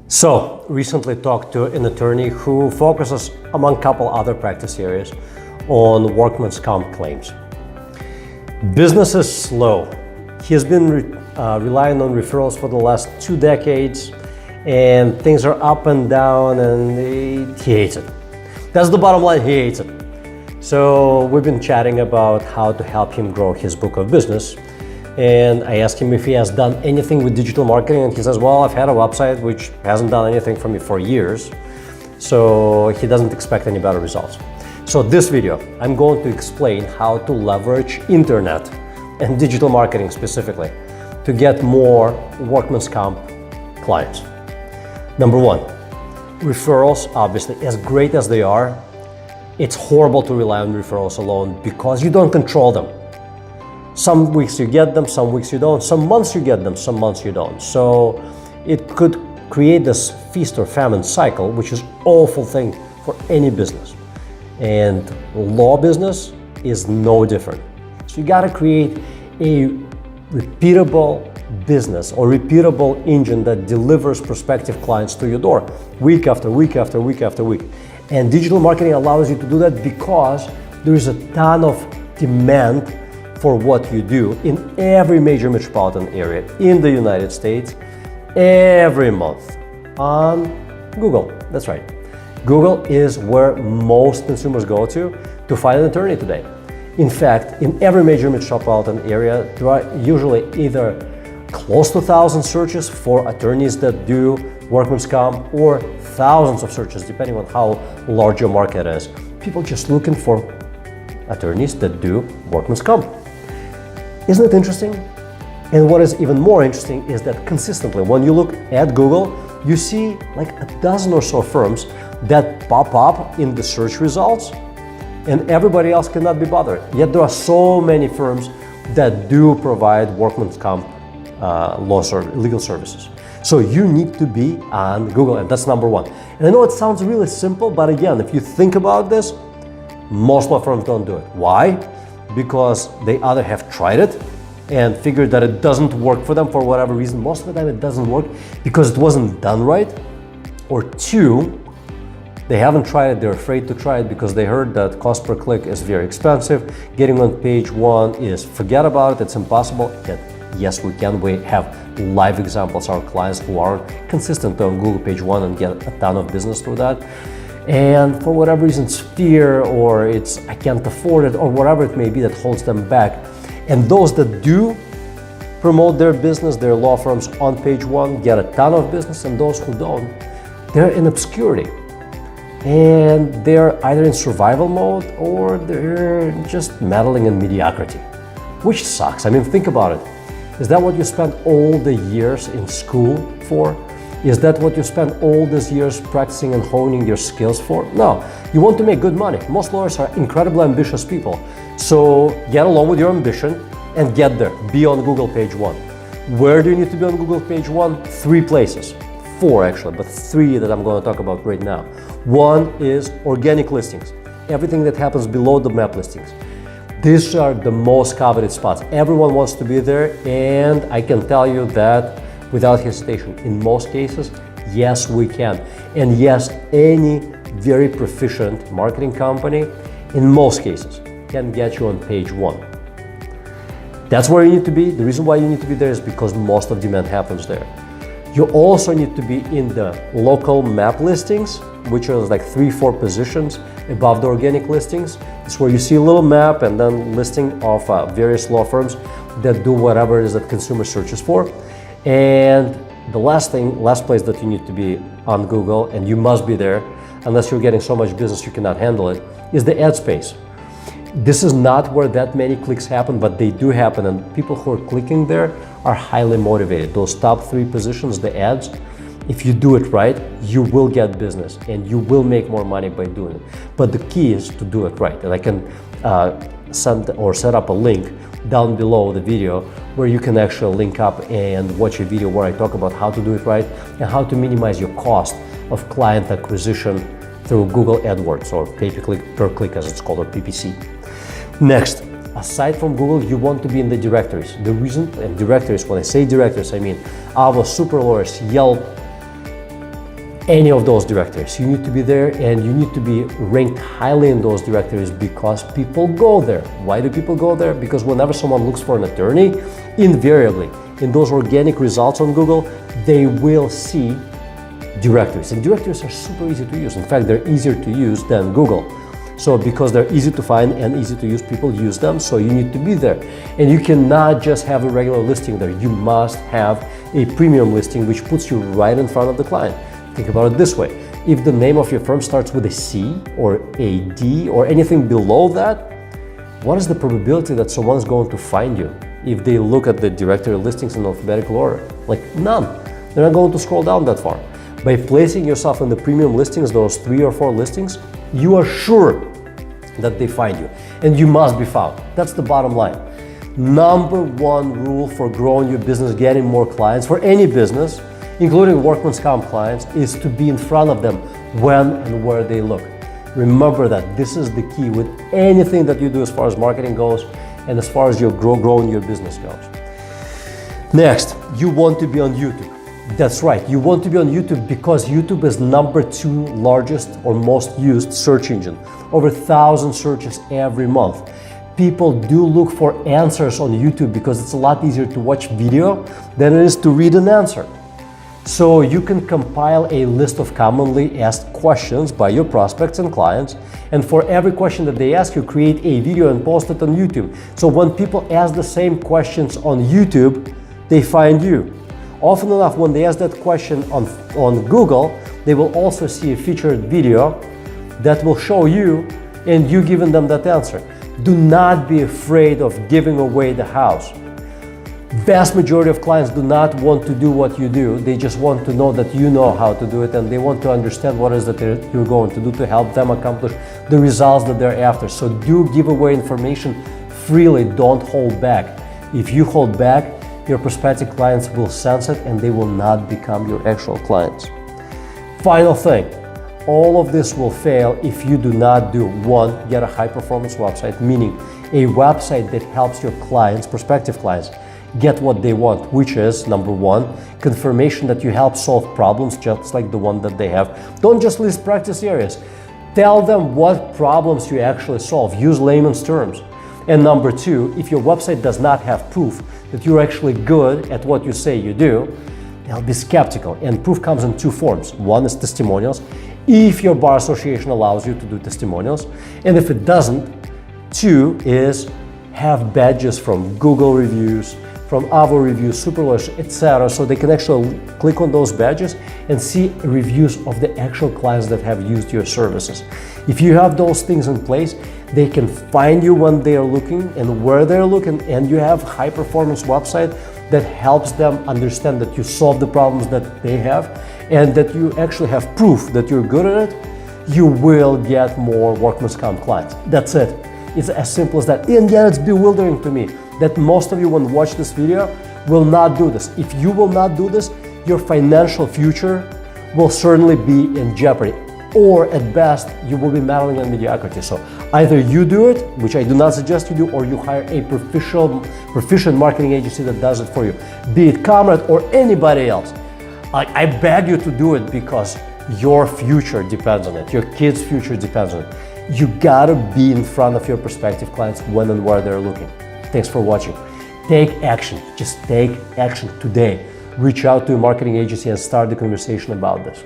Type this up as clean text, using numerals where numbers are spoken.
So, recently talked to an attorney who focuses, among a couple other practice areas, on workman's comp claims. Business is slow. He has been relying on referrals for the last 2 decades, and things are up and down, and he hates it. That's the bottom line, he hates it. So we've been chatting about how to help him grow his book of business. And I asked him if he has done anything with digital marketing, and he says, well, I've had a website which hasn't done anything for me for years. So he doesn't expect any better results. So this video, I'm going to explain how to leverage internet and digital marketing specifically to get more workman's comp clients. Number one, referrals, obviously, as great as they are, it's horrible to rely on referrals alone because you don't control them. Some weeks you get them, some weeks you don't, some months you get them, some months you don't. So it could create this feast or famine cycle, which is an awful thing for any business. And law business is no different. So you gotta create a repeatable business or repeatable engine that delivers prospective clients to your door week after week after week after week. And digital marketing allows you to do that because there is a ton of demand for what you do in every major metropolitan area in the United States every month on Google. That's right. Google is where most consumers go to find an attorney today. In fact, in every major metropolitan area, there are usually either close to 1,000 searches for attorneys that do workman's comp or thousands of searches, depending on how large your market is. People just looking for attorneys that do workman's comp. Isn't it interesting? And what is even more interesting is that consistently, when you look at Google, you see like a dozen or so firms that pop up in the search results, and everybody else cannot be bothered. Yet there are so many firms that do provide workman's comp legal services. So you need to be on Google, and that's number one. And I know it sounds really simple, but again, if you think about this, most law firms don't do it. Why? Because they either have tried it and figured that it doesn't work for them for whatever reason. Most of the time it doesn't work because it wasn't done right. Or two, they haven't tried it, they're afraid to try it because they heard that cost per click is very expensive. Getting on page one is, forget about it, it's impossible. Yet, yes, we can. We have live examples, our clients who are consistent on Google page one and get a ton of business through that. And for whatever reason, it's fear or it's I can't afford it or whatever it may be that holds them back. And those that do promote their business, their law firms on page one, get a ton of business, and those who don't, they're in obscurity. And they're either in survival mode or they're just meddling in mediocrity, which sucks. I mean, think about it. Is that what you spent all the years in school for? Is that what you spent all these years practicing and honing your skills for? No, you want to make good money. Most lawyers are incredibly ambitious people. So get along with your ambition and get there. Be on Google page one. Where do you need to be on Google page one? 3 places. 4 actually, but 3 that I'm going to talk about right now. One is organic listings. Everything that happens below the map listings. These are the most coveted spots. Everyone wants to be there, and I can tell you that without hesitation, in most cases, yes, we can. And yes, any very proficient marketing company, in most cases, can get you on page one. That's where you need to be. The reason why you need to be there is because most of demand happens there. You also need to be in the local map listings, which are like 3-4 positions above the organic listings. It's where you see a little map and then listing of various law firms that do whatever it is that consumer searches for. And the last place that you need to be on Google, and you must be there, unless you're getting so much business you cannot handle it, is the ad space. This is not where that many clicks happen, but they do happen, and people who are clicking there are highly motivated. Those top 3 positions, the ads, if you do it right, you will get business and you will make more money by doing it. But the key is to do it right. And I can send or set up a link down below the video where you can actually link up and watch a video where I talk about how to do it right and how to minimize your cost of client acquisition through Google AdWords, or pay per click as it's called, or PPC. Next, aside from Google, you want to be in the directories. The reason, and directories, when I say directories, I mean Avvo, SuperLawyers, Yelp, any of those directories. You need to be there, and you need to be ranked highly in those directories because people go there. Why do people go there? Because whenever someone looks for an attorney, invariably in those organic results on Google, they will see directories. And directories are super easy to use. In fact, they're easier to use than Google. So because they're easy to find and easy to use, people use them, so you need to be there. And you cannot just have a regular listing there. You must have a premium listing which puts you right in front of the client. Think about it this way. If the name of your firm starts with a C or a D or anything below that, what is the probability that someone is going to find you if they look at the directory listings in alphabetical order? Like none. They're not going to scroll down that far. By placing yourself in the premium listings, those 3 or 4 listings, you are sure that they find you, and you must be found. That's the bottom line. Number one rule for growing your business, getting more clients for any business, including workman's comp clients, is to be in front of them when and where they look. Remember that this is the key with anything that you do as far as marketing goes and as far as your growing your business goes. Next, you want to be on YouTube. That's right, you want to be on YouTube because YouTube is number 2 largest or most used search engine. Over 1,000 searches every month. People do look for answers on YouTube because it's a lot easier to watch video than it is to read an answer. So you can compile a list of commonly asked questions by your prospects and clients, and for every question that they ask you, create a video and post it on YouTube. So when people ask the same questions on YouTube, they find you. Often enough, when they ask that question on Google, they will also see a featured video that will show you and you giving them that answer. Do not be afraid of giving away the house. Vast majority of clients do not want to do what you do. They just want to know that you know how to do it, and they want to understand what it is that you're going to do to help them accomplish the results that they're after. So do give away information freely. Don't hold back. If you hold back, your prospective clients will sense it and they will not become your actual clients. Final thing, all of this will fail if you do not do 1, get a high performance website, meaning a website that helps your clients, prospective clients, get what they want, which is number 1, confirmation that you help solve problems just like the one that they have. Don't just list practice areas. Tell them what problems you actually solve. Use layman's terms. And number 2, if your website does not have proof that you're actually good at what you say you do, they'll be skeptical. And proof comes in 2 forms. 1 is testimonials, if your bar association allows you to do testimonials. And if it doesn't, 2 is have badges from Google reviews, from Avvo reviews, SuperLawyers, etc. So they can actually click on those badges and see reviews of the actual clients that have used your services. If you have those things in place, they can find you when they are looking and where they're looking, and you have high performance website that helps them understand that you solve the problems that they have and that you actually have proof that you're good at it, you will get more workman's comp clients. That's it. It's as simple as that. And yet it's bewildering to me that most of you, when watch this video, will not do this. If you will not do this, your financial future will certainly be in jeopardy. Or at best, you will be meddling in mediocrity. So either you do it, which I do not suggest you do, or you hire a proficient marketing agency that does it for you, be it Comrade or anybody else. I beg you to do it because your future depends on it. Your kids' future depends on it. You gotta be in front of your prospective clients when and where they're looking. Thanks for watching. Take action. Just take action today. Reach out to a marketing agency and start the conversation about this.